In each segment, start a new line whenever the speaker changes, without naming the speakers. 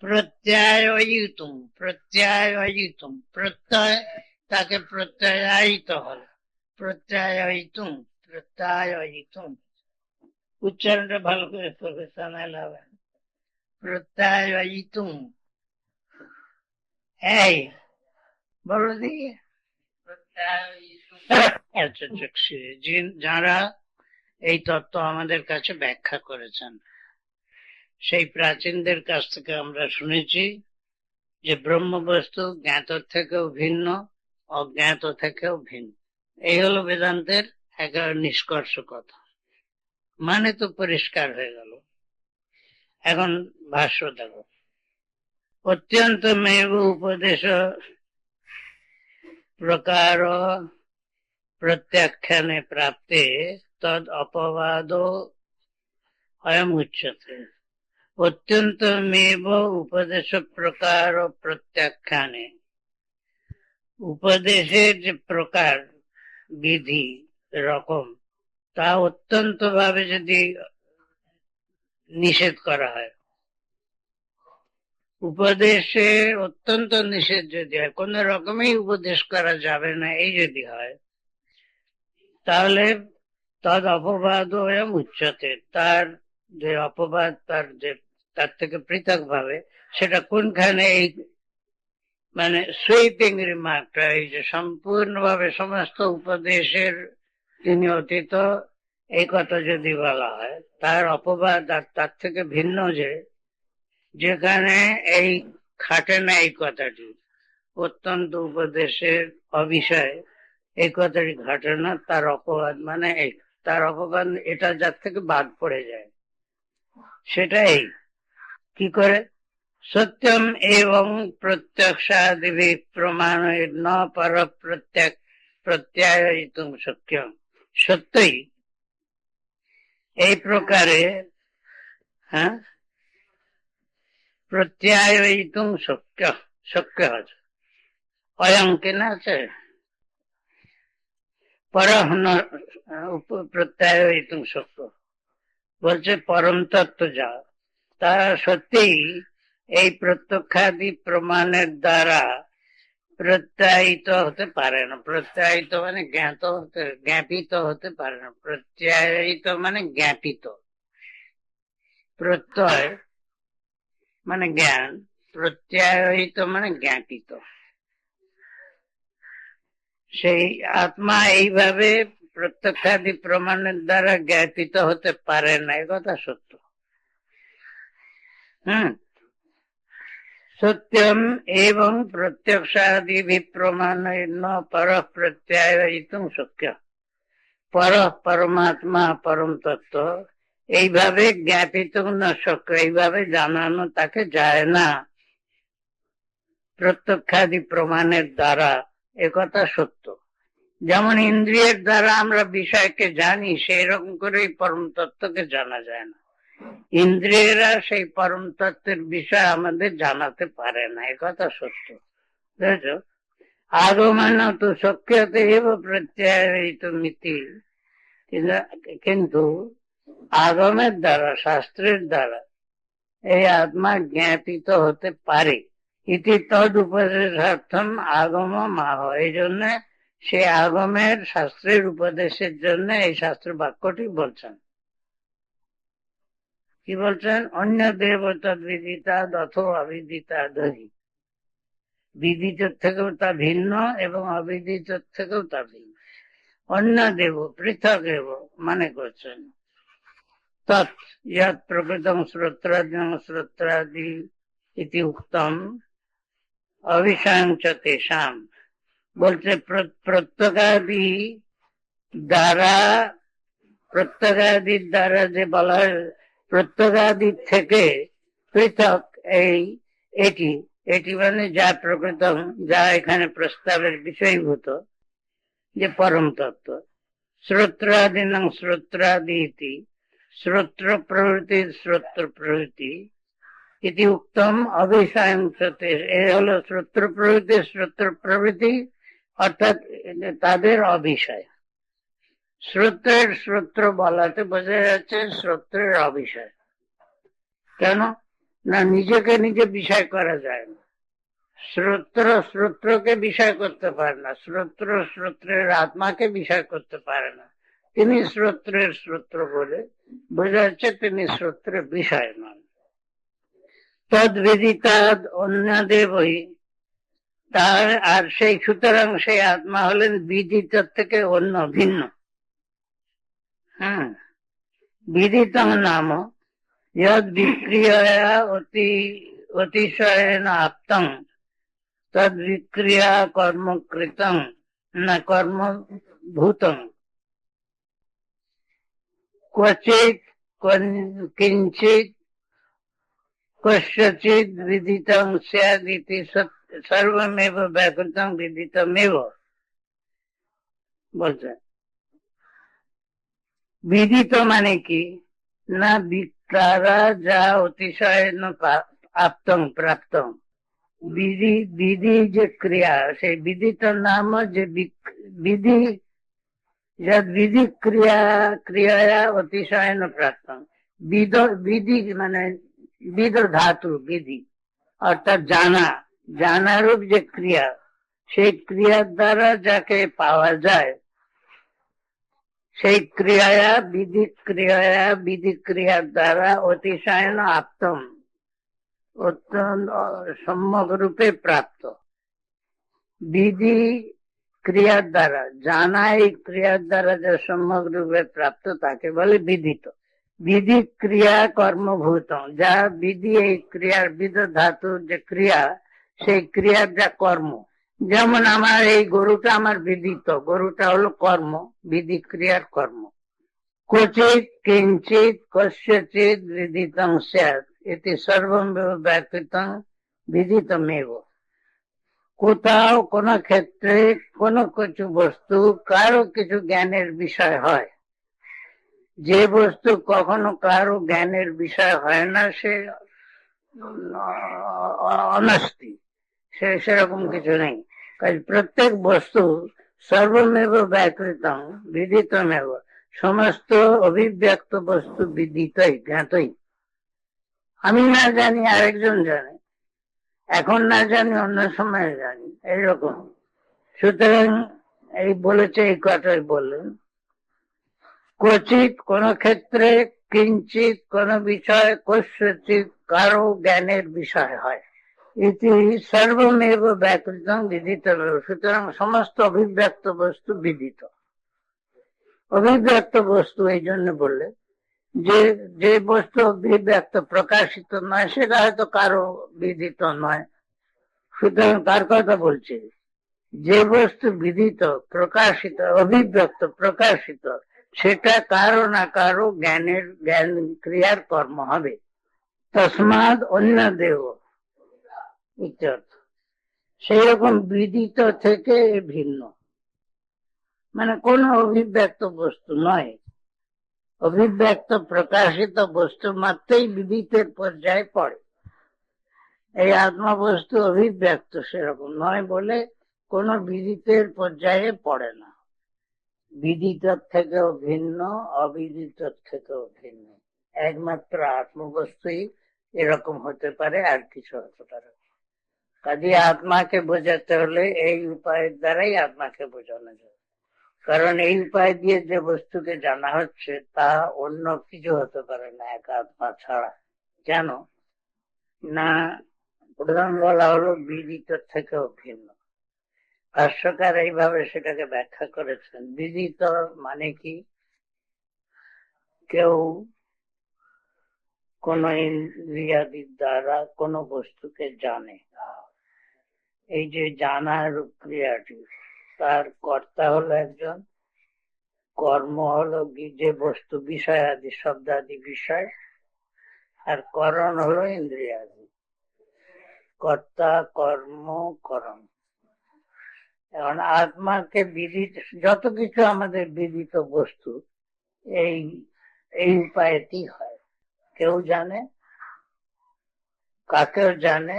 প্রত্যয়ায়িতুম, প্রত্যয়ায়িতুম, প্রত্যয় তাকে প্রত্যয়ায়িত হল, প্রত্যয়ায়িতুম, প্রত্যয়ায়িতুম। উচ্চারণটা ভালো করে করবে, তা নাহলে হবে না। প্রত্যয়ায়িতুম, এই বলো দেখি। আচ্ছা, যারা এই তত্ত্ব আমাদের কাছে ব্যাখ্যা করেছেন, সেই প্রাচীনদের কাছ থেকে আমরা শুনেছি যে ব্রহ্মবস্তু জ্ঞাত থেকেও ভিন্ন, অজ্ঞাত থেকেও ভিন্ন। এই হলো বেদান্তের একেবারে নিষ্কর্ষ কথা। মানে তো পরিষ্কার হয়ে গেল। এখন ভাষ্য দেখো। অত্যন্ত মেব উপদেশ প্রকার প্রত্যাখ্যানে প্রাপ্তে তদ অপবাদ অয়ম উচ্যতে। অত্যন্ত মেব উপদেশ প্রকার প্রত্যাখ্যানে, উপদেশের যে প্রকার, বিধি, রকম, তা অত্যন্ত ভাবে যদি নিষেধ করা হয়, উপদেশে অত্যন্ত নিষেধ যদি হয়, কোন রকমই উপদেশ করা যাবে না, এই যদি হয়, তাহলে তদ অপবাদ উচ্চতে, তার যে অপবাদ, তার থেকে পৃথক ভাবে সেটা কোনখানে, এই মানে সুইপিং রিমার্কটা, এই যে সম্পূর্ণভাবে সমস্ত উপদেশের তিনি অতীত, এই কথা যদি বলা হয়, তার অপবাদ আর তার থেকে ভিন্ন যে যেখানে এই খাটে না এই কথাটি, অত্যন্ত উপদেশের অবিষয় এই কথাটি ঘটে না, তার অপবাদ মানে এই, তার অপবাদ এটা যার থেকে বাদ পড়ে যায়, সেটাই কি করে সত্যম এবং প্রত্যক্ষাদি প্রমাণ ন পর প্রত্যয়ায়িতুম সত্যম। সত্যই এই প্রকারে, হ্যাঁ, প্রত্যয়ায়িতুম শক্য, শক্য আছে অয়ং কেনা আছে পর প্রত্যয়ায়িতুম শক্য, বলছে পরম তত্ত্ব যা, তা সত্যিই এই প্রত্যক্ষাদি প্রমাণের দ্বারা প্রত্যায়িত হতে পারে না। প্রত্যায়িত মানে জ্ঞাত হতে, জ্ঞাপিত হতে পারে না। প্রত্যায়িত মানে জ্ঞাপিত। প্রত্যয় মানে জ্ঞান, প্রত্যায়িত মানে জ্ঞাপিত। সেই আত্মা এইভাবে প্রত্যক্ষাদি প্রমাণের দ্বারা জ্ঞাপিত হতে পারে না, এ কথা সত্য। সত্যম এবং প্রত্যক্ষাদি প্রমাণ পর প্রত্যয়ায়িতুম শক্য। পর পরমাত্মা, পরম তত্ত্ব এইভাবে জ্ঞাপিত না শক্য, এইভাবে জানানো তাকে যায় না প্রত্যক্ষাদি প্রমাণের দ্বারা, একথা সত্য। যেমন ইন্দ্রিয়ের দ্বারা আমরা বিষয়কে জানি, সেই রকম করে পরম তত্ত্বকে জানা যায় না। ইন্দ্রিয়েরা সেই পরম তত্ত্বের বিষয় আমাদের জানাতে পারে না, একথা সত্য। বুঝেছ? আগমন তো শক্যতে এব প্রত্যয়ায়িত মিতি, কিন্তু আগমের দ্বারা, শাস্ত্রের দ্বারা এই আত্মা জ্ঞাপিত হতে পারে। ইতি তদ উপদেশার্থম আগম মাহ, এই জন্য সে আগমের, শাস্ত্রের উপদেশের জন্য এই শাস্ত্র বাক্যটি বলছেন। কি বলছেন? অন্য দেবতা বিদিতা দথ অবিদিতা ধরি, বিদিত থেকেও তা ভিন্ন এবং অবিদিত থেকেও তা ভিন্ন। অন্য দেব, পৃথক দেব মানে করছেন তৎ ইয়াৎ প্রকৃতম শ্রোত্রাদি ইতি উক্তম অবিষয়ঞ্চ তেষাম। বলছে প্রত্যগাদি দ্বারা, প্রত্যগাদির দ্বারা যে বলা হয়, প্রত্যগাদির থেকে পৃথক এই এটি, এটি মানে যা প্রকৃতম, যা এখানে প্রস্তাবের বিষয়ভূত যে পরম তত্ত্ব। শ্রোত্রাদিনাং শ্রোত্রাদি ইতি, শ্রোত্র প্রভৃতি, শ্রোত্র প্রভৃতি ইতি উক্তম অবিষয়ংসতে, এ হলো শ্রোত্র প্রভৃতি, শ্রোত্র প্রভৃতি অর্থাৎ তাদের অবিষয়। শ্রোত্রের শ্রোত্র বলাতে বোঝা যাচ্ছে শ্রোত্রের অবিষয়। কেন না, নিজেকে নিজে বিষয় করা যায় না। শ্রোত্র শ্রোত্রকে বিষয় করতে পারে না, শ্রোত্র শ্রোত্রের আত্মাকে বিষয় করতে পারে না। তিনি শ্রোত্রের শ্রোত্র বলে বোঝা যাচ্ছে, তিনি শ্রোত্রের বিষয় নন। তদ্বিদিতাদ অন্যদেবই, তার আর সেই সুতরাং সেই আত্মা হলেন বিদিত থেকে অন্য ভিন্ন। হ্যাঁ, বিদিত নাম যদ বিক্রিয়া অতিশয়েন আপ্তং তদ বিক্রিয়া কর্মকৃতং না কর্মভূতং ক্বচিৎ কিঞ্চিৎ কস্যচিৎ বিদিতং স্যাদিতি সর্বমেব ব্যাকৃতং বিদিতমেব। বলছে বিদিত মানে কি না, তারা যা অতিশয়েন আপ্তং প্রাপ্তং, বিধি বিধি যে ক্রিয়া, সেই বিদিত নাম যে বিধি, বিধি ক্রিয়া ক্রিয়া অতিশয়ন প্রাপ্তং। বিধি মানে বিদ ধাতু বিধি, অর্থাৎ জানা, জানারূপ যে ক্রিয়া, সেই ক্রিয়ার দ্বারা যাকে পাওয়া যায়, সেই বিধি ক্রিয়ার দ্বারা অতিশয়ন আপ্তম, অত্যন্ত সম্যক রূপে প্রাপ্ত। বিধি ক্রিয়ার দ্বারা জানা, এই ক্রিয়ার দ্বারা যে সম্যক রূপে প্রাপ্ত তাকে বলে বিদিত। বিধি ক্রিয়া কর্মভূত, যা বিধি এই ক্রিয়ার বিদ ধাতুর যে ক্রিয়া, সেই ক্রিয়ার যা কর্ম। যেমন আমার এই গরুটা আমার বিদিত, গরুটা হলো কর্ম, বিধি ক্রিয়ার কর্ম। ক্বচিৎ কিঞ্চিৎ কস্যচিৎ বিদিতং স্যাৎ ইতি সর্বমেব ব্যাকৃতং বিদিতমেব। কোথাও কোন ক্ষেত্রে কোন কিছু বস্তু কারো কিছু জ্ঞানের বিষয় হয়, যে বস্তু কখনো কারো জ্ঞানের বিষয় হয় না সে অনাস্তি, সে সেরকম কিছু নেই। প্রত্যেক বস্তু সর্বমেব ব্যাকৃতং বিদিতমেব, সমস্ত অভিব্যক্ত বস্তু বিদিতই, জ্ঞাতই। আমি না জানি আরেকজন জানে, এখন না জানি অন্য সময় জানি, এইরকম। সুতরাং এই বলেছে, এই কথাই বললেন। ক্বচিৎ কোন ক্ষেত্রে, কিঞ্চিৎ কোন বিষয়, কস্যচিৎ কারো জ্ঞানের বিষয় হয়, ইতি সর্বমেব ব্যাকৃতং বিদিতমেব। সুতরাং সমস্ত অভিব্যক্ত বস্তু বিদিত। অভিব্যক্ত বস্তু এই জন্য বললে যে যে বস্তু অভিব্যক্ত প্রকাশিত নয় সেটা হয়তো কারো বিদিত নয়। সুতরাং তার কথা বলছে, যে বস্তু বিদিত প্রকাশিত অভিব্যক্ত প্রকাশিত, সেটা কারো না কারো জ্ঞান ক্রিয়ার কর্ম হবে। তসমাদ অন্য দেব ইত্যর্থ। সেই রকম বিদিত থেকে ভিন্ন, মানে কোন অভিব্যক্ত বস্তু নয়। অভিব্যক্ত প্রকাশিত বস্তু মাত্রই বিদিতের পর্যায়ে পড়ে। এই আত্মা বস্তু অভিব্যক্ত সেরকম নয় বলে কোন বিদিতের পর্যায়ে পড়ে না। বিদিত থেকেও ভিন্ন, অবিদিত থেকেও ভিন্ন। একমাত্র আত্মবস্তুই এরকম হতে পারে, আর কিছু হতে পারে। কাজে আত্মাকে বোঝাতে হলে এই উপায়ের দ্বারাই আত্মাকে বোঝানো যায়। কারণ এই উপায় দিয়ে যে বস্তুকে জানা হচ্ছে তা অন্য কিছু হতে পারে না এক আত্মা ছাড়া। কেন না, প্রধান বলা হলো বিদিত থেকেও ভিন্ন। ভাষ্যকার এইভাবে সেটাকে ব্যাখ্যা করেছেন। বিদিত মানে কি, কেউ কোন ইন্দ্রিয়াদির দ্বারা কোন বস্তুকে জানে, এই যে জানার ক্রিয়াটি, তার কর্তা হলো একজন, কর্ম হলো যে বস্তু বিষয় আদি শব্দাদি বিষয়, আর করণ হলো ইন্দ্রিয়াদি। কর্তা কর্ম করণ। এখন আত্মাকে বিদিত, যত কিছু আমাদের বিদিত বস্তু এই এই উপায়টি হয়। কেউ জানে, কাকেও জানে,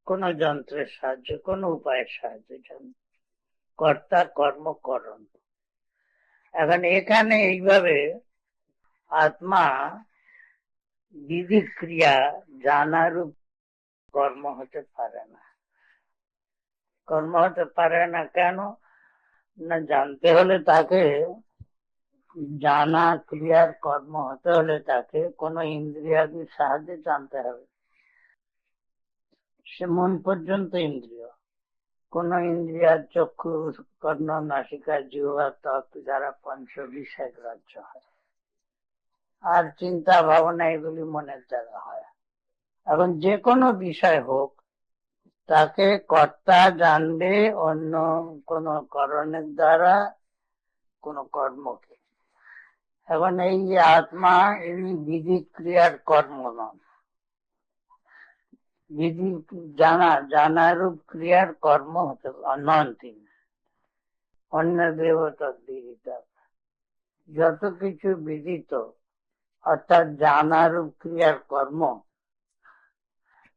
কোন যন্ত্রের সাহায্যে, কোন উপায়ের সাহায্যে জানে। কর্তা কর্ম করণ। এখন এখানে এইভাবে আত্মা বিধি ক্রিয়া জানারূপ কর্ম হতে পারে না। কর্ম হতে পারে না কেন? না, জানতে হলে তাকে, জানা ক্রিয়ার কর্ম হতে হলে তাকে কোনো ইন্দ্রিয়াদির সাহায্যে জানতে হবে। সে মন পর্যন্ত ইন্দ্রিয়, কোন ইন্দ্রিয়া চক্ষু, কর্ণ, নাসিকা, জিহ্বা, ত্বক দ্বারা পঞ্চ বিষয় গ্রাহ্য হয়। আর চিন্তা ভাবনা এগুলি মনের দ্বারা হয়। এখন যে কোনো বিষয় হোক, তাকে কর্তা জানবে অন্য কোন করণের দ্বারা, কোন কর্মকে। এখন এই যে আত্মা, ইনি বিধি ক্রিয়ার কর্ম নন, বিধি জানারূপ ক্রিয়ার কর্ম হতে নন তিনি। অন্য দেবতা বিদিত, যত কিছু বিদিত অর্থাৎ জানারূপ ক্রিয়ার কর্ম,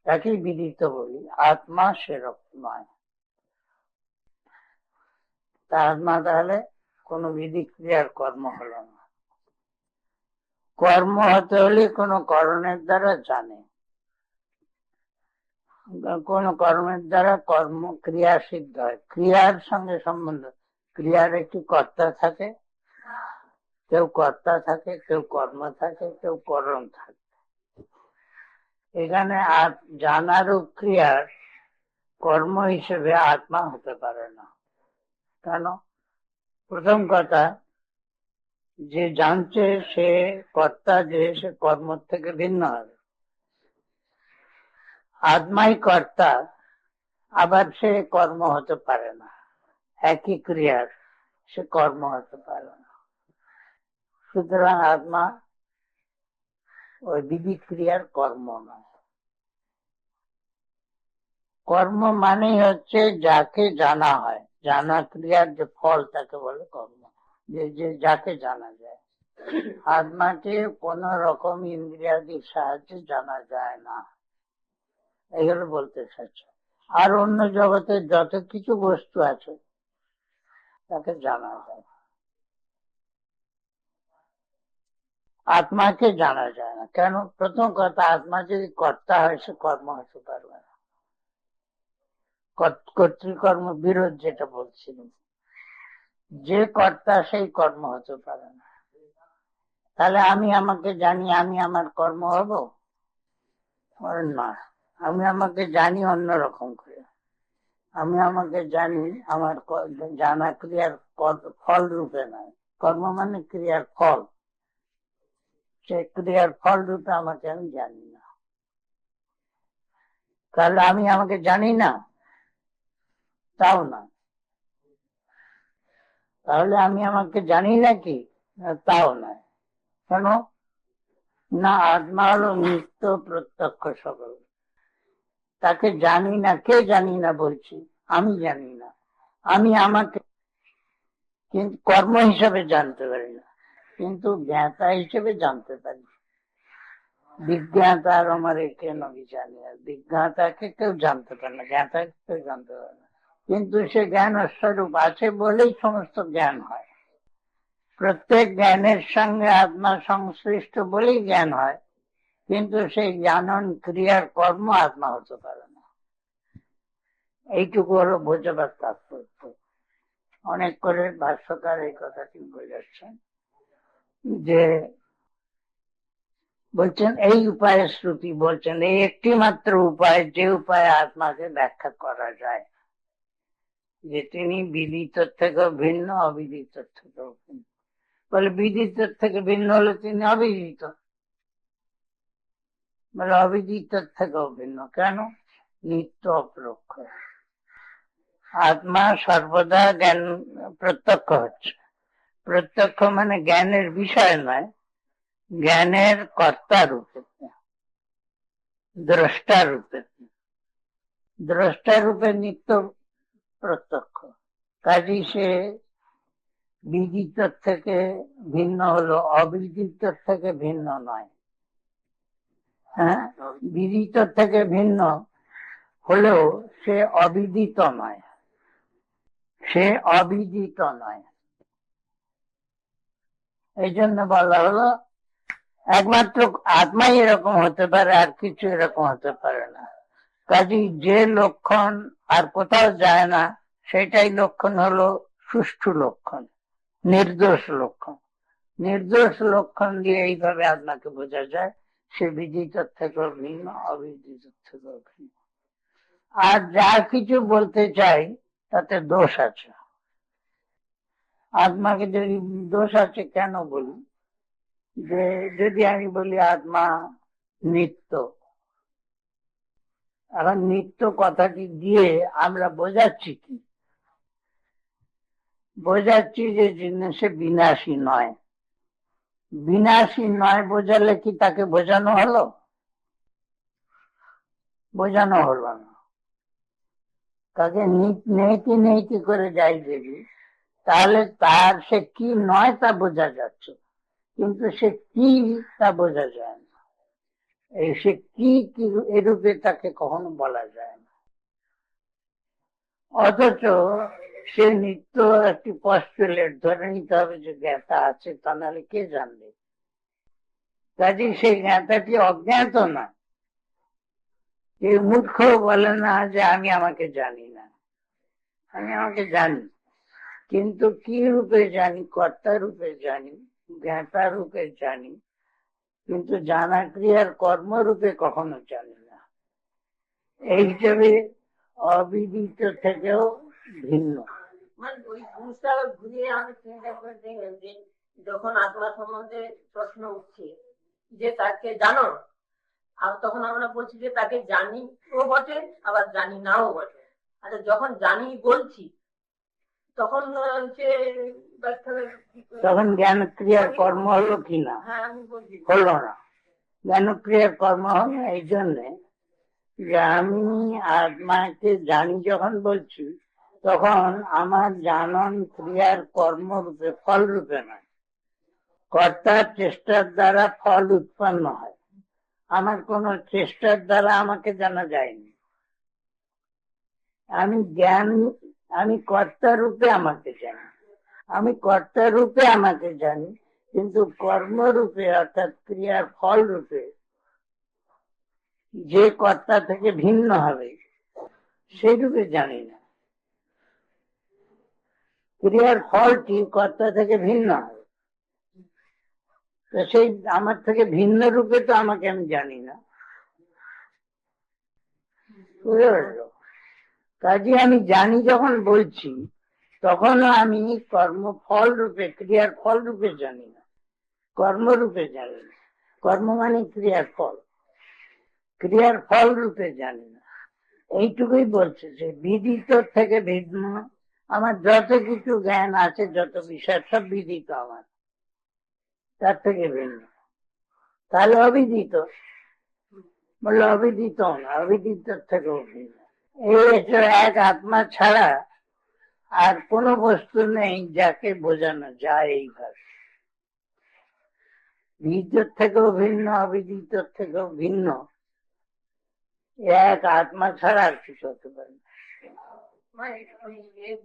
তাকেই বিদিত বলি। আত্মা সেরকম নয়। তার আত্মা তাহলে কোন বিধি ক্রিয়ার কর্ম হলো না। কর্ম হতে হলে কোন করণের দ্বারা জানে, কোন কর্মের দ্বারা কর্ম ক্রিয়া সিদ্ধ হয়, ক্রিয়ার সঙ্গে সম্বন্ধ। ক্রিয়ার একটি কর্তা থাকে, কেউ কর্তা থাকে, কেউ কর্ম থাকে, কেউ করণ থাকে। এখানে জানারূপ ক্রিয়ার কর্ম হিসেবে আত্মা হতে পারে না। কেন? প্রথম কথা, যে জানছে সে কর্তা, যে সে কর্ম থেকে ভিন্ন হবে। আত্মাই কর্তা, আবার সে কর্ম হতে পারে না। একই ক্রিয়ার সে কর্ম হতে পারে না। সুতরাং আত্মা ওই বিধি ক্রিয়ার কর্ম নয়। কর্ম মানেই হচ্ছে যাকে জানা হয়, জানা ক্রিয়ার যে ফল তাকে বলে কর্ম, যে যাকে জানা যায়। আত্মাকে কোন রকম ইন্দ্রিয়াদির সাহায্যে জানা যায় না, এগুলো বলতে চাইছে। আর অন্য জগতে যত কিছু বস্তু আছে তাকে জানা যায়, আত্মাকে জানা যায় না। কেন? প্রথম কথা, আত্মা যদি কর্তা হয় সে কর্ম হতে পারবে না। কর্তৃকর্ম বিরোধ যেটা বলছিলাম, যে কর্তা সেই কর্ম হতে পারে না। তাহলে আমি আমাকে জানি, আমি আমার কর্ম হব না। আমি আমাকে জানি অন্যরকম করে। আমি আমাকে জানি আমার জানা ক্রিয়ার ফল রূপে নয়। কর্ম মানে ক্রিয়ার ফল, সে ক্রিয়ার ফল রূপে আমাকে আমি জানি না। তাহলে আমি আমাকে জানি না, তাও না। তাহলে আমি আমাকে জানি নাকি? তাও নয়। কেন না? আত্মা হলো নিত্য প্রত্যক্ষ সকল। তাকে জানি না। কে জানি না বলছি? আমি জানি না। আমি আমাকে কিন্তু কর্ম হিসাবে জানতে পারি না, কিন্তু জ্ঞাতা হিসেবে জানতে পারি। বিজ্ঞাতার আমার কেন জানি, আর বিজ্ঞাতাকে কেউ জানতে পারে না, জ্ঞাতাকে কেউ জানতে পারে না। কিন্তু সে জ্ঞান স্বরূপ আছে বলেই সমস্ত জ্ঞান হয়। প্রত্যেক জ্ঞানের সঙ্গে আত্মা সংশ্লিষ্ট বলেই জ্ঞান হয়, কিন্তু সেই জানন ক্রিয়ার কর্ম আত্মা হতে পারে না। এইটুকু হলো বোঝাবার তাৎপর্য। অনেক করে ভাষ্যকার এই কথাটি বোঝাচ্ছেন, যে বলছেন এই উপায়ে শ্রুতি বলছেন এই একটি মাত্র উপায়, যে উপায়ে আত্মাকে ব্যাখ্যা করা যায়, যে তিনি বিদিত থেকে ভিন্ন, অবিদিত থেকে ভিন্ন। বলে বিদিত থেকে ভিন্ন হলে তিনি অবিদিত, বলে অবিদিত থেকেও ভিন্ন। কেন? নিত্য অপরোক্ষ। আত্মা সর্বদা জ্ঞান প্রত্যক্ষ হচ্ছে। প্রত্যক্ষ মানে জ্ঞানের বিষয় নয়, জ্ঞানের কর্তা রূপে, দ্রষ্টা রূপে। দ্রষ্টা রূপে নিত্য প্রত্যক্ষ। কাজেই সে বিদিত থেকে ভিন্ন হলো, অবিদিত থেকে ভিন্ন নয়। হ্যাঁ, বিদিত থেকে ভিন্ন হলেও সে অবিদিত নয়, সে অবিদিত নয়। এই জন্য বলা হলো একমাত্র আত্মাই এরকম হতে পারে, আর কিছু এরকম হতে পারে না। কাজেই যে লক্ষণ আর কোথাও যায় না, সেটাই লক্ষণ হলো সুষ্ঠু লক্ষণ, নির্দোষ লক্ষণ। নির্দোষ লক্ষণ দিয়ে এইভাবে আত্মাকে বোঝা যায়, সে বিদিত থেকেও ভিন্ন, অবিদিত থেকেও ভিন্ন। আর যা কিছু বলতে চাই তাতে দোষ আছে। আত্মাকে যদি দোষ আছে কেন বলি, যে যদি আমি বলি আত্মা নিত্য, এখন নিত্য কথাটি দিয়ে আমরা বোঝাচ্ছি কি? বোঝাচ্ছি যে জিনিসে বিনাশী নয়। বিনাশী নয় বোঝালে কি তাকে বোঝানো হলো? বোঝানো হলো না। তাকে নেইতি নেইতি করে যাই যদি, তাহলে তার সে কি নয় তা বোঝা যাচ্ছে, কিন্তু সে কি তা বোঝা যায় না। এই সে কি এরূপে তাকে কখনো বলা যায় না। অথচ সে নিত্য একটি পস্টুলেট, ধরে নিতে হবে যে জ্ঞাতা আছে, তা নাহলে কে জানবে? কাজে সেই জ্ঞাতাটি অজ্ঞাত না। কেউ মূর্খ বলে না যে আমি আমাকে জানি না, আমি আমাকে জানি, কিন্তু কি রূপে জানি? কর্তা রূপে জানি, জ্ঞাতা রূপে জানি, কিন্তু জানা ক্রিয়ার কর্মরূপে কখনো জানি না। এই হিসেবে অবিদিত থেকেও ভিন্ন।
মানে ওই জিনিসটা ঘুরিয়ে আমি চিন্তা করে দেখলাম যে যখন আত্মা সম্বন্ধে প্রশ্ন উঠছে যে তাকে জানো, আর তখন আমরা বলছি যে তাকে জানি ও বটে, আবার জানি নাও বটে। আচ্ছা, যখন জানি বলছি তখন
তখন জ্ঞান ক্রিয়ার কর্ম হলো কিনা?
হ্যাঁ, আমি বলছি
হলো না। জ্ঞান ক্রিয়ার কর্ম হলো এই জন্যে যে আমি আত্মাকে জানি যখন বলছি, তখন আমার জানন ক্রিয়ার কর্মরূপে, ফল রূপে নয়। কর্তার চেষ্টার দ্বারা ফল উৎপন্ন হয়, আমার কোন চেষ্টার দ্বারা আমাকে জানা যায়নি। আমি জ্ঞান, আমি কর্তা রূপে আমাকে জানি, আমি কর্তা রূপে আমাকে জানি, কিন্তু কর্মরূপে অর্থাৎ ক্রিয়ার ফল রূপে যে কর্তা থেকে ভিন্ন হবে সেই রূপে জানি না। ক্রিয়ার ফলটি কর্তা থেকে ভিন্ন হবে, তো সেই আমার থেকে ভিন্ন রূপে তো আমাকে আমি জানি না। কাজে আমি জানি যখন বলছি, তখনও আমি কর্মফল রূপে, ক্রিয়ার ফল রূপে জানি না, কর্মরূপে জানি না। কর্ম মানে ক্রিয়ার ফল, ক্রিয়ার ফল রূপে জানি না। এইটুকুই বলছে যে বিদিত থেকে ভিন্ন। আমার যত কিছু জ্ঞান আছে, যত বিষয়, সব বিদিত আমার, তার থেকে ভিন্ন। তাহলে অবিদিত বললো, অবিদিত না, অবিদিত থেকেও ভিন্ন। এই এক আত্মা ছাড়া আর কোন বস্তু নেই যাকে বোঝানো যায় এইভাবে। বিদিত থেকেও ভিন্ন, অবিদিত থেকেও ভিন্ন, এক আত্মা ছাড়া আর কিছু হতে পারে না।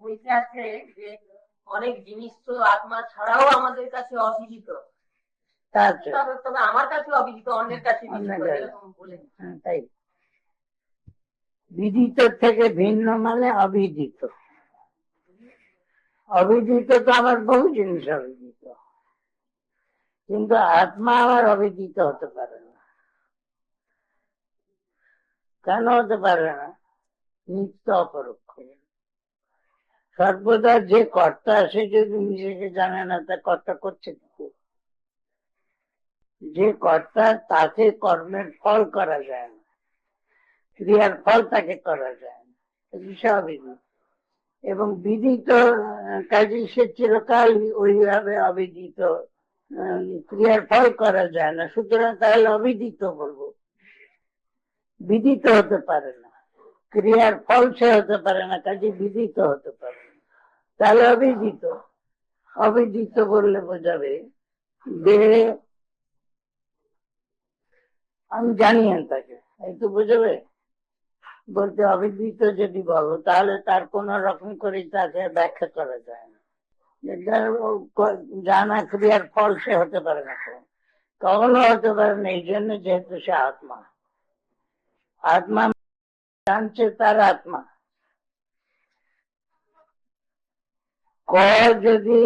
বইতে আছে যে অনেক জিনিস তো আত্মা ছাড়াও আমাদের কাছে অবিদিত, তবে আমার কাছে অবিদিত, অন্যের কাছে
তাই বিদিত থেকে ভিন্ন মানে অবিদিত। অবিদিত তো আমার বহু জিনিস অবিদিত, কিন্তু আত্মা আমার অবিদিত হতে পারে না। কেন হতে পারে না? নিত্য অপরোক্ষ। সর্বদা যে কর্তা, সে যদি নিজেকে জানে না, তা কর্তা করছে কি? যে কর্তা, তাকে কর্মের ফল করা যায় না, ক্রিয়ার ফল তাকে করা যায় না, বিষয় অবিদিত। এবং বিদিত কাজে সে চিরকাল ওইভাবে অবিদিত, ক্রিয়ার ফল করা যায় না, সুতরাং তাহলে অবিদিত বলবো। বিদিত হতে পারে না, ক্রিয়ার ফল সে হতে পারে না, কাজে বিদিত হতে পারে না, তাহলে অবিদিত। অবিদিত বললে বোঝাবে যে আমি জানি তাকে, এই তো বোঝাবে। বলতে অবিদিত যদি বলো, তাহলে তার কোন রকম করে তাকে ব্যাখ্যা করা যায় না। জানা ক্রিয়ার ফল সে হতে পারে না। কখনো হতে পারে না, এই জন্য যেহেতু সে আত্মা, আত্মা জানছে তার আত্মা। ক যদি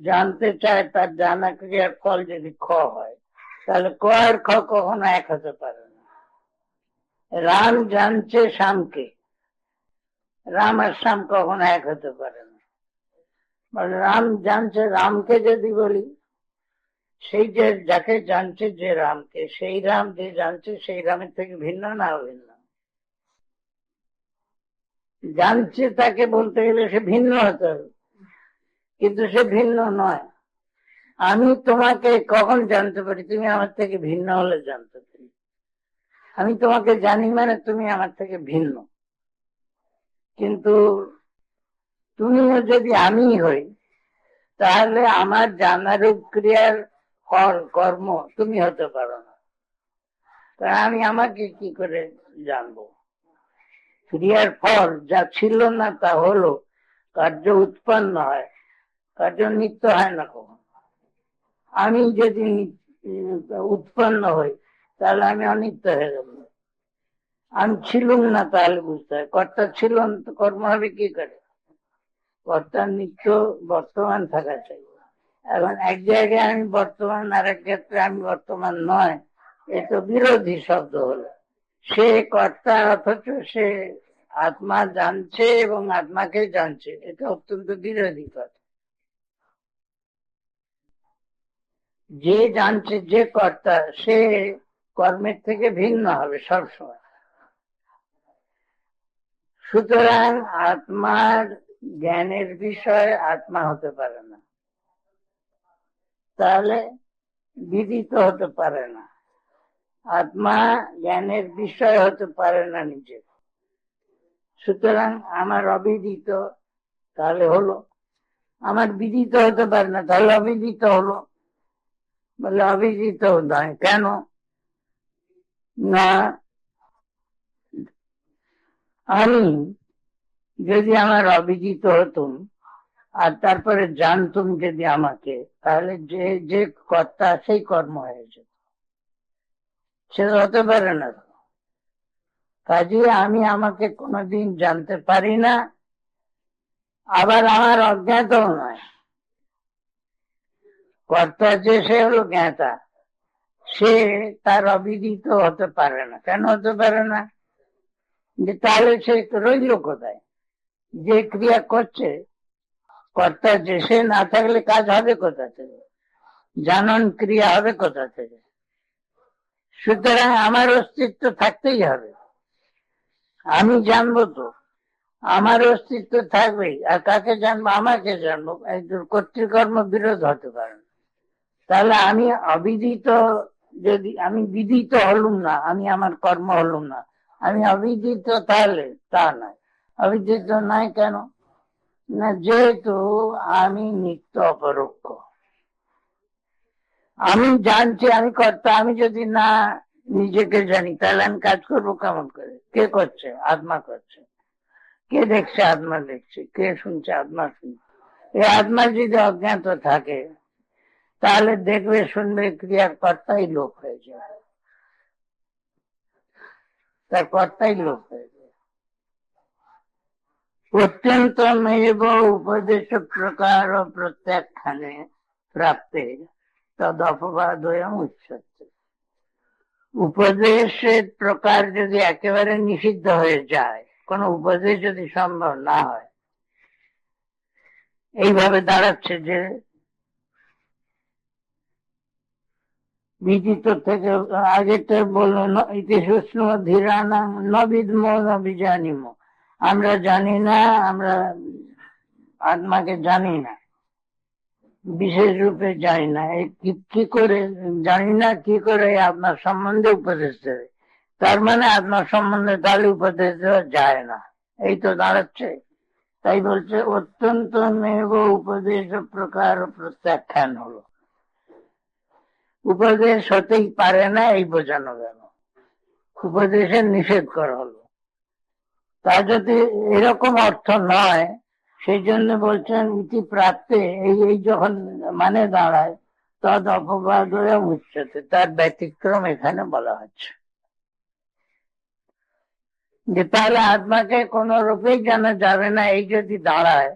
জানতে চায়, তার জানা ক্রিয়ার ফল যদি খ হয়, তাহলে ক আর খ কখনো এক হতে পারে না। রাম জানছে শ্যামকে, রাম আর শ্যাম কখনো এক হতে পারে না। রাম জানছে রামকে যদি বলি, সেই যে যাকে জানছে যে রামকে, সেই রাম যে জানছে সেই রামের থেকে ভিন্ন না ভিন্ন। জানছে তাকে বলতে গেলে সে ভিন্ন হতে হবে, কিন্তু সে ভিন্ন নয়। আমি তোমাকে কখন জানতে পারি? তুমি আমার থেকে ভিন্ন হলে জানতে পারি। আমি তোমাকে জানি মানে তুমি আমার থেকে ভিন্ন। কিন্তু তুমিও যদি আমি হই, তাহলে আমার জানার ক্রিয়ার ফল কর্ম তুমি হতে পারো না। তা আমি আমাকে কি করে জানবো? ক্রিয়ার ফল যা ছিল না তা হলো, কার্য উৎপন্ন হয়, কার্য নিত্য হয় না কখন। আমি যদি উৎপন্ন হই, তাহলে আমি অনিত্য হয়ে গেল। আমি ছিলুম না, তাহলে বুঝতে হয় কর্তা ছিল তো কর্ম হবে কি করে? কর্তার নিত্য বর্তমান থাকা চাই। এখন এক জায়গায় আমি বর্তমান, আর এক ক্ষেত্রে আমি বর্তমান নয়, এ তো বিরোধী শব্দ হলো। সে কর্তা অথচ সে আত্মা জানছে এবং আত্মাকে জানছে, এটা অত্যন্ত বিরোধী কথা। যে জানছে যে কর্তা, সে কর্মের থেকে ভিন্ন হবে সবসময়। সুতরাং আত্মার জ্ঞানের বিষয় আত্মা হতে পারে না, তাহলে বিদিত হতে পারে না। আত্মা জ্ঞানের বিষয় হতে পারে না নিজে। সুতরাং আমার অবিদিত, তাহলে হলো। আমার বিদিত হতে পারে না, তাহলে অবিদিত হলো। বলে অবিদিত নয় কেন? না, আমি যদি আমার অবিদিত হতুম আর তারপরে জানতুম যদি আমাকে, তাহলে যে যে কর্তা সেই কর্ম হয়ে যেত। সেটা হতে পারে না। কাজে আমি আমাকে কোনোদিন জানতে পারি না, আবার আমার অজ্ঞাতও নয়। কর্তা যে সে হলো জ্ঞাতা, সে তার অবিদিত হতে পারে না। কেন হতে পারে না? যে তাহলে সে রইল কোথায়? যে ক্রিয়া করছে কর্তা যে, সে না থাকলে কাজ হবে কোথা থেকে? জানন ক্রিয়া হবে কোথা থেকে? সুতরাং আমার অস্তিত্ব থাকতেই হবে। আমি জানবো তো, আমার অস্তিত্ব থাকবেই। আর কাকে জানবো? আমাকে জানবো। কর্তৃকর্ম বিরোধ হতে পারে না। তাহলে আমি অবিদিত, যদি আমি বিদিত হলুম না, আমি আমার কর্ম হলুম না, আমি অবিদিত, তাহলে তা নয়। অবিদিত নয় কেন? না, যেহেতু আমি নিত্য অপরোক্ষ। আমি জানছি আমি কর্তা, আমি যদি না নিজেকে জানি, তাহলে আমি কাজ করবো কেমন করে? কে করছে? আত্মা করছে। কে দেখছে? আত্মা দেখছে। কে শুনছে? আত্মা শুনছে। এই আত্মা যদি অজ্ঞাত থাকে, তাহলে দেখবে শুনবে ক্রিয়ার কর্তাই লোক হয়ে যাবে, তার কর্তাই লোক হয়ে যাবে। অত্যন্ত মেব উপদেশ প্রকার প্রত্যাখ্যানে প্রাপ্তে তদ অপবাদ উচ্চতে। উপদেশের প্রকার যদি একেবারে নিষিদ্ধ হয়ে যায়, কোন উপদেশ যদি সম্ভব না হয়, এইভাবে দাঁড়াচ্ছে যে বিদিত থেকে আগেটা বললো ইতি সূক্ষ্ম ধীরানা নবিদ্ম নবিজানিম, আমরা জানি না, আমরা আত্মাকে জানি না, বিশেষ রূপে জানি না। কি করে জানি না? কি করে আপনার সম্বন্ধে উপদেশ দেবে? তার মানে আপনার সম্বন্ধে তাহলে উপদেশ দেওয়া যায় না, এই তো দাঁড়াচ্ছে। তাই বলছে অত্যন্ত মেব উপদেশ প্রকার প্রত্যাখ্যান হলো। উপদেশ হতেই পারে না এই বোঝানো গেল, উপদেশের নিষেধ করা হলো। তা যদি এরকম অর্থ নয়, সেই জন্য বলছেন ইতি প্রাপ্তে, এই যখন মানে দাঁড়ায়, তদ অপবাদ হয়ে উচ্চতে, তার ব্যতিক্রম এখানে বলা হচ্ছে। যে তাহলে আত্মাকে কোন রূপেই জানা যাবে না, এই যদি দাঁড়ায়,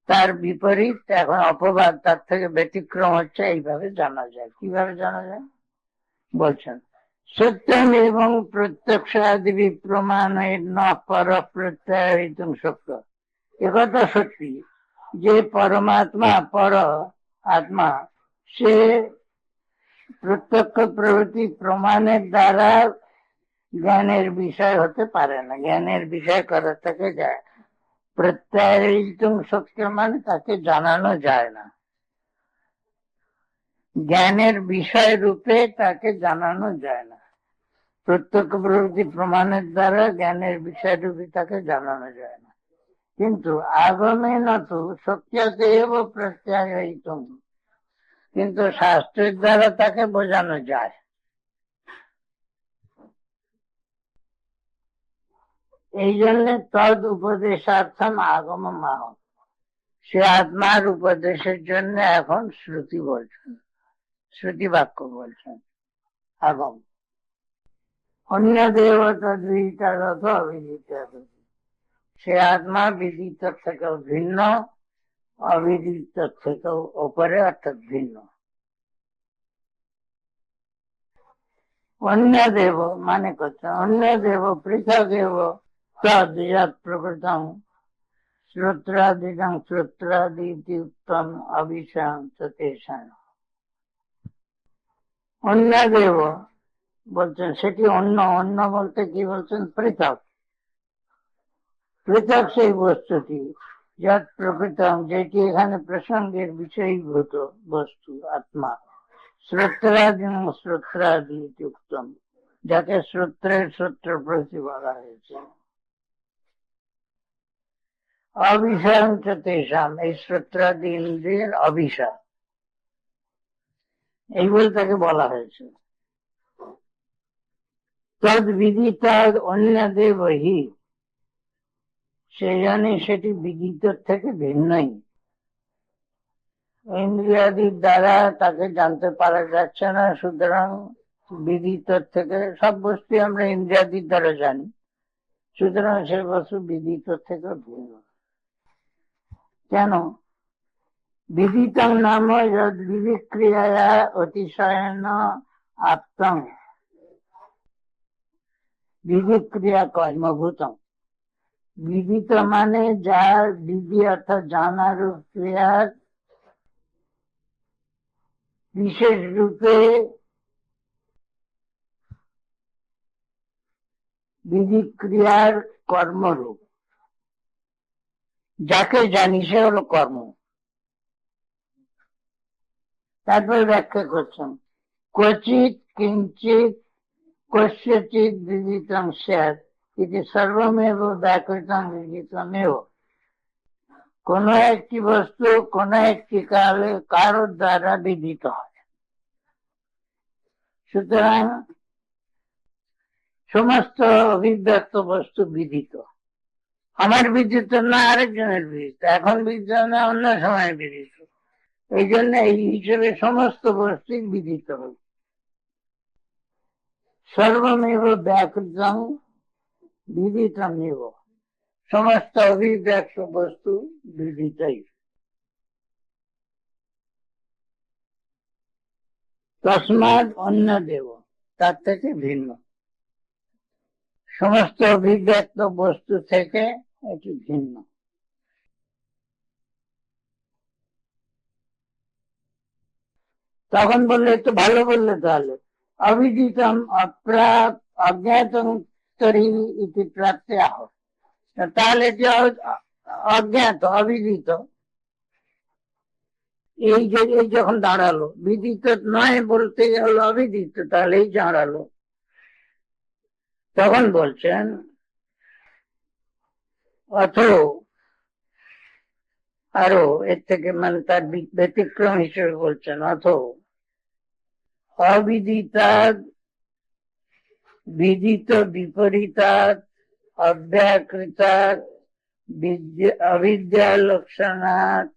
তার বিপরীত এখন অপবাদ, তার থেকে ব্যতিক্রম হচ্ছে, এইভাবে জানা যায়। কিভাবে জানা যায় বলছেন, সত্যম এবং প্রত্যক্ষাদি বিপ্রমাণের ন পর প্রত্যয়িতুম শক্য। একথা সত্যি যে পরমাত্মা, পর আত্মা, সে প্রত্যক্ষ প্রভৃতি প্রমাণের দ্বারা জ্ঞানের বিষয় হতে পারে না, জ্ঞানের বিষয় করা থেকে যায়। প্রত্যয়িতুম শক্য মানে তাকে জানানো যায় না, জ্ঞানের বিষয় রূপে তাকে জানানো যায় না। প্রত্যক্ষ প্রভৃতি প্রমাণের দ্বারা জ্ঞানের বিষয় রূপে তাকে জানানো যায় না। কিন্তু আগমে নতু সত্যতে এব প্রত্যয়িতুম, কিন্তু শাস্ত্রের দ্বারা তাকে বোঝানো যায়। এই জন্য তদ উপদেশার্থম আগম মাহ, সে আত্মার উপদেশের জন্য এখন শ্রুতি বলছেন, শ্রুতি বাক্য বলছেন, আগম। অন্য দেবতা দুইটার অর্থ অবিদিত, সে আত্মা বিদিত থেকেও ভিন্ন, অবিদিত থেকেও ওপরে, অর্থাৎ ভিন্ন। অন্য দেব মানে করছে অন্য দেব পৃথক দেব তদ প্রকৃতম শ্রোত্রাদিদং শ্রোত্রাদিতি উত্তম অবিষাং তেষাং। অন্য দেব বলছেন সেটি অন্য, অন্য বলতে কি বলছেন, পৃথক, পৃথক সেই বস্তুটি, যৎ প্রকৃতম যেটি এখানে প্রসঙ্গের বিষয়ীভূত বস্তু আত্মা, শ্রোত্রাদিন শ্রোত্রাদি উত্তম, যাকে শ্রোত্রের শ্রোত্র প্রতি বলা হয়েছে। অবিষয় তেষাম, এই শ্রোত্রাদি ইন্দ্রিয়ের অবিষয়, এই বলে তাকে বলা হয়েছে। তদ বিদিত অন্য দেবহি, সেই জন্য সেটি বিদিত থেকে ভিন্নই, ইন্দ্রিয়াদির দ্বারা তাকে জানতে পারা যাচ্ছে না, সুতরাং বিদিত থেকে, সব বস্তু আমরা ইন্দ্রিয়াদির দ্বারা জানি, সুতরাং সে বস্তু বিদিত থেকে ভিন্ন। কেন? বিদিতং নাম যদ বিধিক্রিয়া অতিশয়ন আপ্তং, বিধিক্রিয়া কর্মভূতম। বিদিত মানে যার বিধি অর্থাৎ জানার ক্রিয়ার বিশেষ রূপে বিধি ক্রিয়ার কর্মরূপ, যাকে জানি সে হলো কর্ম। তারপরে ব্যাখ্যা করছেন, ক্বচিৎ কিঞ্চিৎ কস্যচিৎ বিদিতং স্যাৎ ইতি সর্বমেব ব্যাকৃতং বিদিতমেব। কোন একটি বস্তু কোন একটি কালে কারোর দ্বারা বিদিত হয়, সুতরাং সমস্ত অভিব্যক্ত বস্তু বিদিত। আমার বিদিত না আরেকজনের বিদিত, এখন বিদিত না অন্য সময় বিদিত, এই জন্য এই হিসেবে সমস্ত বস্তু বিদিত হবে। সর্বমেব ব্যাকৃতং বিদিতমেব, সমস্ত অভিব্যক্ত বস্তু বিদিতই। তসমাৎ অন্য দেব, তার থেকে ভিন্ন, সমস্ত অভিব্যক্ত বস্তু থেকে এটি ভিন্ন। তখন বললে একটু ভালো বললে, তাহলে অবিদিতম অজ্ঞাতম তরি ইতি প্রাপ্তে আহ, তাহলে এটি অজ্ঞাত অবিদিত, এই যে এই যখন দাঁড়ালো, বিদিত নয় বলতে হলো অবিদিত, তাহলে এই দাঁড়ালো। তখন বলছেন অথো, আরো এর থেকে মানে তার ব্যতিক্রম হিসেবে বলছেন, অথো অবিদিতাৎ বিদিত বিপরীতাৎ অব্যাকৃতাৎ अविद्या लक्षणात्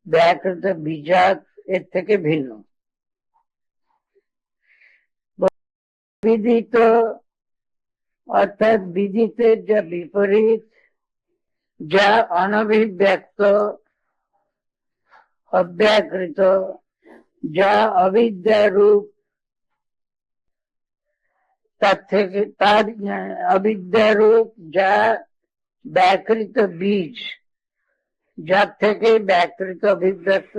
व्याकृत बीजात এর থেকে ভিন্ন। বিদিত অর্থাৎ বিদিতের যা বিপরীত, যা অনভিব্যক্ত, অব্যাকৃত, যা অবিদ্যারূপ, তার থেকে তার অবিদ্যারূপ যা ব্যাকৃত বীজ, যার থেকে ব্যাকৃত অভিব্যক্ত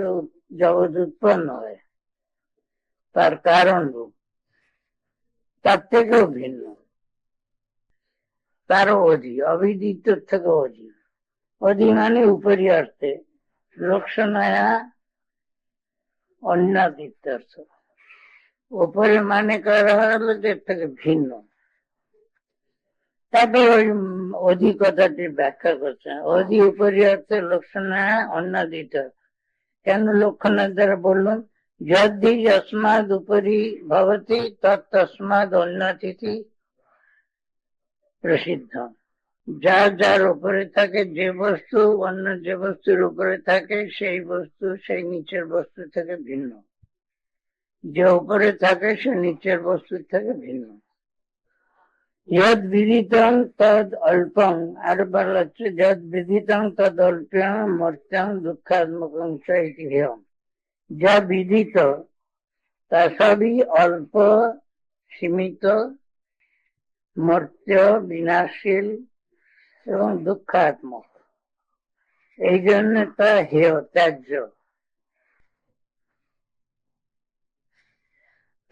জগৎ উৎপন্ন হয়, তার কারণ রূপ, তার থেকেও ভিন্ন, তারও অধি, অবিদিত থেকে অধি। অধি মানে উপরি অর্থে, লক্ষণায়া অন্যাদিত্যর্থ। উপরে মানে করা হলো যে থেকে ভিন্ন। তারপর ওই অধিকতাটি ব্যাখ্যা করছেন। অধি উপরি অর্থে লক্ষণায়া অন্যাদিত। কেন লক্ষণের দ্বারা বললাম? যদি যস্মাদ উপরি ভবতি তস্মাদ অন্যাতিথি প্রসিদ্ধ। যার যার উপরে থাকে, যে বস্তু অন্য যে বস্তুর উপরে থাকে, সেই বস্তু সেই নিচের বস্তু থেকে ভিন্ন। যে উপরে থাকে সে নিচের বস্তু থেকে ভিন্ন। যদ বিদিতং তদ অল্পং, আর বলা হচ্ছে যদ বিদিতং তদ অল্পং মর্ত্যং দুঃখাত্মকং চ ইতি হেয়ং। যা বিদিত তা সবই অল্প, সীমিত, মর্ত্য, বিনাশশীল এবং দুঃখাত্মক। এই জন্য তা হেয়, ত্যায্য।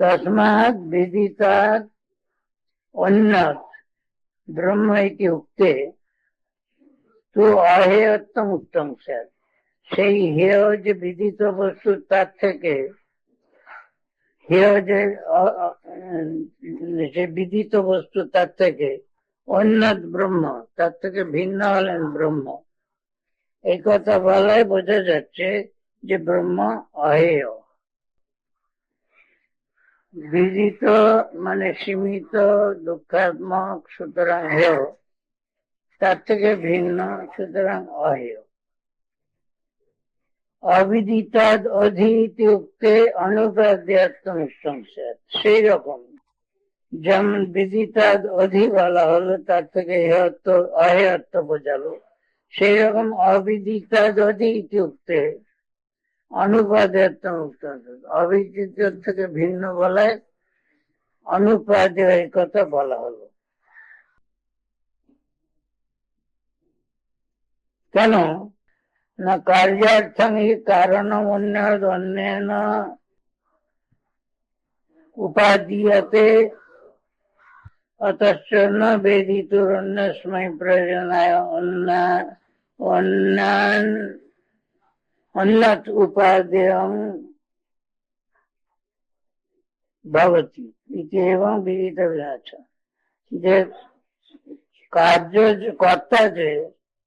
তস্মাৎ বিদিতাৎ অন্যৎ ব্রহ্ম ইতি উক্তে তু অহেয়ত্বম উত্তম স্যার। সেই হেয় যে বিদিত বস্তু, তার থেকে হেয় যে বিদিত বস্তু, তার থেকে অন্যৎ ব্রহ্ম, তার থেকে ভিন্ন হলেন ব্রহ্ম। এই কথা বলায় বোঝা যাচ্ছে যে ব্রহ্ম অহেয়। বিদিত মানে সীমিত, দুঃখাত্মক, সুতরাং হেয়। তার থেকে ভিন্ন, সুতরাং অহেয়। অবিদিতাদ অধীতি উক্তে অনুপাদ্যাত্ম সংসার। সেই রকম যেমন বিদিতাদ অধি বলা হলো, তার থেকে হেয়ত্ব অহেয়ত্ব বোঝালো, সেই রকম অবিদিতাদ অধীতি উক্তে অনুপাদ্যাত্ম অবিদিত থেকে ভিন্ন বলায় অনুপাদ্য এই কথা বলা হলো। কেন না কার্যার্থং হি কারণম অন্যেন উপাদীয়তে অতশ্চ ন বেদিতুরন্যস্मै প্রয়োজনায় অন্যাৎ উপাদেয়ং ভবতি ইতি এবং বিদিত আছে। যে কার্য কর্তা, যে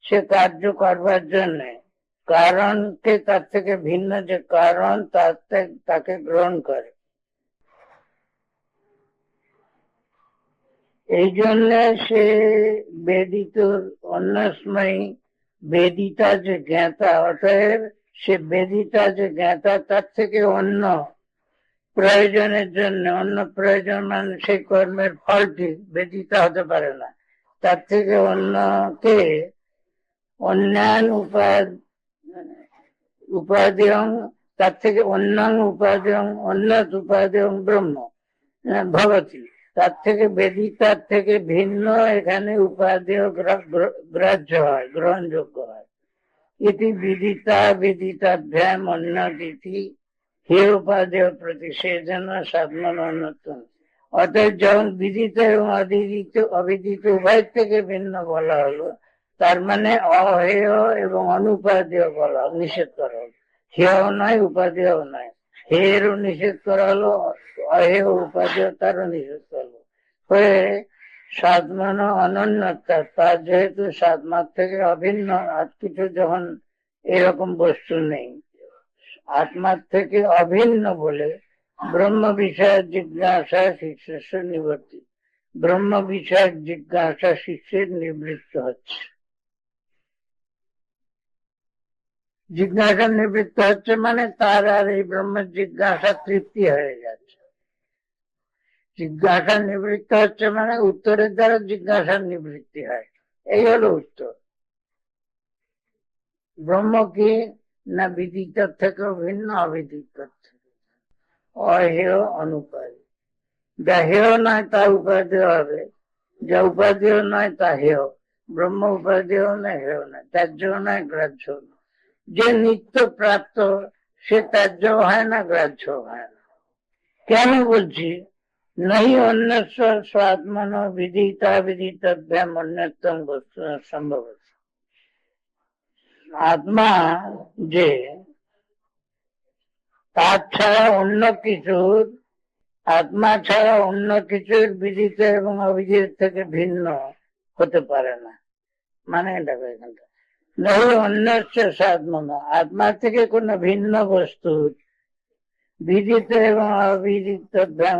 সে কার্য করবার জন্য কারণকে তার থেকে ভিন্ন যে কারণ, তাকে গ্রহণ করে। এই জন্য সে বেদিত অন্যস্ময়ী, বেদিতা যে জ্ঞাতা, অতএব সে বেদিতা যে জ্ঞাতা, তার থেকে অন্য প্রয়োজনের জন্য, অন্য প্রয়োজন মানে সেই কর্মের ফলটি বেদিতা হতে পারে না, তার থেকে অন্যকে অন্যান্য উপাদেয়ং, তার থেকে অন্যাং উপাদেয়ং, অন্যাত উপাদেয়ং ব্রহ্ম ভবতি, তার থেকে বেদিতার থেকে ভিন্ন এখানে উপাদেয় গ্রাহ্য হয়, গ্রহণযোগ্য হয়। ইতি বিদিতা বিদিতাভ্যাম অন্যদিতি হে উপাদেয় প্রতি, সে যেন সাধমান অন্যতম। অতএব যখন বিদিত এবং অবিদিত উভয় থেকে ভিন্ন বলা হলো, তার মানে অহেয় এবং অনুপাদেয় বলা, নিষেধ করা হলো। হেয় নয়, উপাদেয় নয়। হেয়েরও নিষেধ করা হলো, অহেয় উপাদেয় তারও নিষেধ করলো। হয়ে সাধমান অনন্যতা, তার যেহেতু সাধমার থেকে অভিন্ন আর কিছু যখন এরকম বস্তু নেই, আত্মার থেকে অভিন্ন বলে ব্রহ্ম বিষয়ের জিজ্ঞাসা শিষ্য নিবর্তি। ব্রহ্ম বিষয়ক জিজ্ঞাসা শিষ্যের নিবৃত্ত হচ্ছে। জিজ্ঞাসা নিবৃত্ত হচ্ছে মানে তার আর এই ব্রহ্মের জিজ্ঞাসা তৃপ্তি হয়ে যাচ্ছে। জিজ্ঞাসা নিবৃত্ত হচ্ছে মানে উত্তরের দ্বারা জিজ্ঞাসার নিবৃত্তি হয়, এই হলো উত্তর। ব্রহ্ম কি না বিদিত থেকেও ভিন্ন, অবিদিত থেকে অহেয় অনুপায়। যা হেয় নয় তা উপাদেয় হবে, যা উপাদেয় নয় তা হেয়। ব্রহ্ম উপাদেয় নয়, হেয় নয়, ত্যায্য নয়, গ্রাহ্য নয়। যে নিত্য প্রাপ্ত সে ত্যায্য হয় না, গ্রাহ্য হয় না। কেন বলছি? নহি অন্যস্য স্বাত্মন বিদিতা বিদিতভ্যাম অন্যতম বস্তু সম্ভব। আত্মা যে, তার ছাড়া অন্য কিছুর, আত্মা ছাড়া অন্য কিছুর বিদিত এবং অবিদিত থেকে ভিন্ন হতে পারে না। মানে দেখো এখানটা নহি অন্যস্য স্বাত্মন, আত্মা থেকে কোন ভিন্ন বস্তুর বিদিত এবং অবিদিত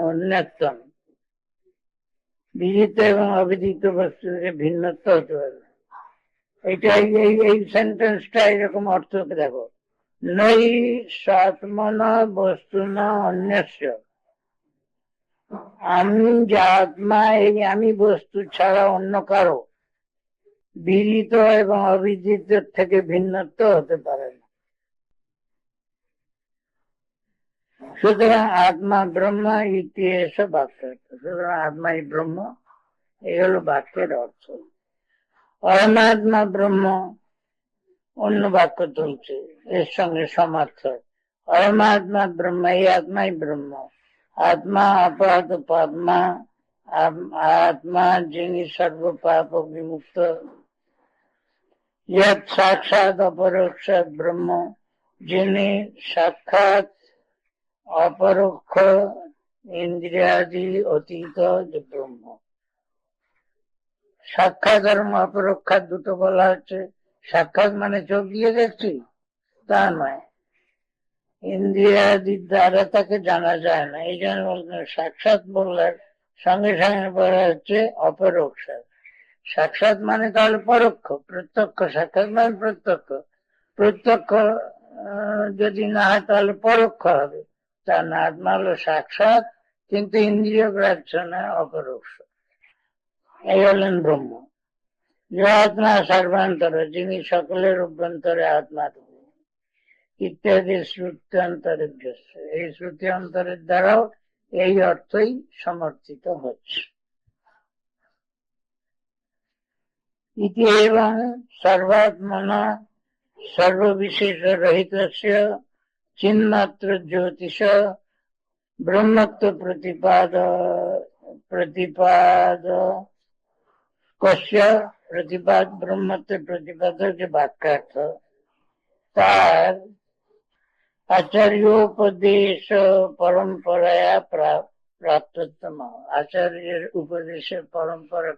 অন্যতম, বিদিত এবং অবিদিত বস্তু থেকে ভিন্নত্ব হতে পারে। এইটা এই সেন্টেন্সটা এরকম অর্থ দেখো, নই স্বাত্মন বস্তুনা অন্যস্য, আমি যে আত্মা, এই আমি বস্তু ছাড়া অন্য কারো বিদিত এবং অবিদিত থেকে ভিন্নত্ব হতে পারে না। সুতরাং আত্মা ব্রহ্ম ইতিহাস বাক্য, সুতরাং আত্মাই ব্রহ্ম, এই হলো বাক্যের অর্থ। পরমাত্মা ব্রহ্ম অন্য বাক্য চলছে এর সঙ্গে সমার্থক। পরমাত্মা ব্রহ্ম, এই আত্মাই ব্রহ্ম। আত্মা অপাহত পাপমা, আত্মা যিনি সর্বপাপ বিমুক্ত। ইয়ৎ সাক্ষাৎ অপরোক্ষাৎ ব্রহ্ম, যিনি সাক্ষাৎ অপরোক্ষ ইন্দ্রিয়াদি অতীত যে ব্রহ্ম। সাক্ষাৎ এবং অপরোক্ষাৎ দুটো বলা হচ্ছে। সাক্ষাৎ মানে চোখ দিয়ে দেখছি তা নয়, ইন্দ্রিয়াদির দ্বারা তাকে জানা যায় না, এই জন্য বলছেন সাক্ষাৎ। বললে সঙ্গে সঙ্গে বলা হচ্ছে অপরোক্ষ। সাক্ষাৎ মানে তাহলে পরোক্ষ, প্রত্যক্ষ সাক্ষাৎ মানে প্রত্যক্ষ। প্রত্যক্ষ যদি না হয় তাহলে পরোক্ষ হবে। তার না, আত্মা হলো সাক্ষাৎ কিন্তু ইন্দ্রিয় গ্রাহ্য না, অপরোক্ষ। এই হলেন ব্রহ্ম। যে আত্মা সর্বান্তর, যিনি সকলের অভ্যন্তরে আত্মা ইত্যাদি শ্রুত্যন্তরের, এই শ্রুতি অন্তরের দ্বারাও এই অর্থই সমর্থিত হচ্ছে। ইতি এবং সর্বাত্মনা সর্ববিশেষ রহিত চিন্মাত্র জ্যোতিষ ব্রহ্মত্ব প্রতিপাদ প্রতিপাদ ব্রহ্মত্ব প্রতিপাদক যে বাক্যার্থ, তার আচার্যোপদেশ পরম্পরায় প্রাপ্ততম। আচার্যের উপদেশের পরম্পরা,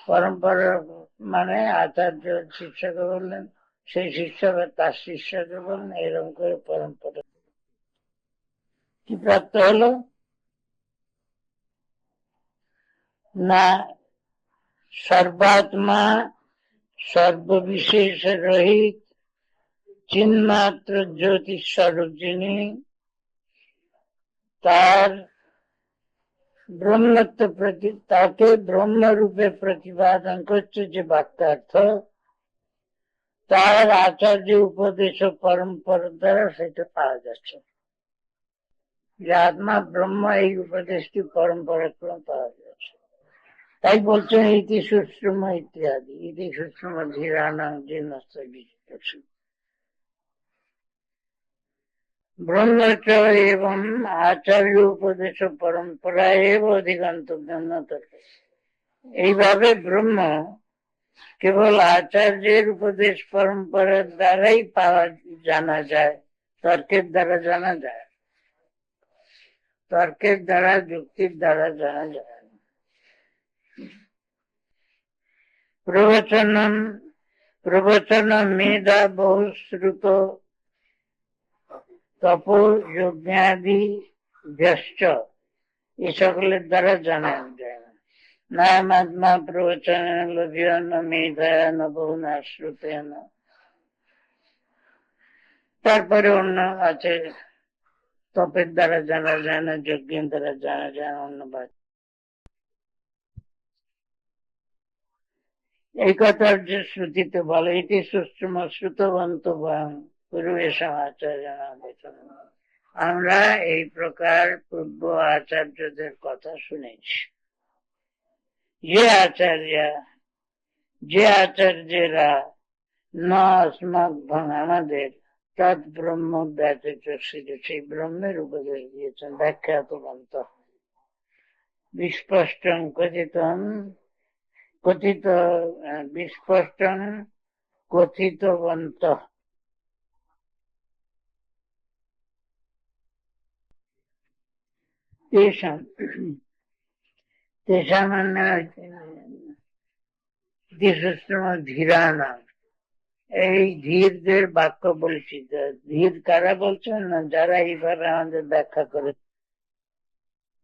পরম্পরা মানে আচার্য শিষ্যকে বললেন, সেই শিষ্যকে তার শিষ্যকে বললেন, এরকম করে পরম্পরা কি প্রাপ্ত হলো না? সর্বাত্মা সর্ববিশেষ রহিত চিন্মাত্র জ্যোতিষ স্বরূপ যিনি, তার ব্রহ্মত্ব তাকে ব্রহ্মরূপে প্রতিপাদন করছে যে বাক্যার্থ, তার আচার্য উপদেশ ও পরম্পরা দ্বারা সেটা পাওয়া যাচ্ছে। যে আত্মা ব্রহ্ম, এই উপদেশটি পরম্পরা ক্রমে পাওয়া যাচ্ছে। তাই বলছেন ইতি সুশ্রম ইত্যাদি, ইতি সুশ্রম ধীরানাং জীর্ণস্ত বিচিত্র ব্রহ্মচ এবং আচার্য উপদেশ পরম্পরা এবং অধিকান্ত জ্ঞানত। এইভাবে ব্রহ্ম কেবল আচার্যের উপদেশ পরম্পরার দ্বারাই পাওয়া জানা যায়, তর্কের দ্বারা জানা যায়, তর্কের দ্বারা যুক্তির দ্বারা জানা যায়। প্রবচন মেধা বহুশ্রুত তপোযজ্ঞাদি ভ্যশ্চ, এ সকলের দ্বারা জানা যায় না। না মাত্মা প্রবচন লভ্য ন মেধায় ন বহুনা শ্রুতেন। তারপরে অন্য আছে, তপের দ্বারা জানা যায় না, যজ্ঞের দ্বারা জানা যায় না, অন্য বাদ। এই কথার যে শ্রুতিতে বলে এটি সুশ্রম শ্রুতবন্ত পূর্বে সমাচার্য। আমরা এই প্রকার পূর্ব আচার্যদের কথা শুনেছি। যে আচার্যেরা না अस्मद्भं আমাদের তৎ ব্রহ্ম ব্যতীত সেই ব্রহ্মের উপদেশ দিয়েছেন, ব্যাখ্যাতবন্ত বিস্পষ্টং বিস্পষ্টং কথিতবন্তঃ। তেষাং তেষাং ধীরানাম, এই ধীরদের বাক্য বলছি। ধীর কারা বলছেন না, যারা এইভাবে আমাদের ব্যাখ্যা করে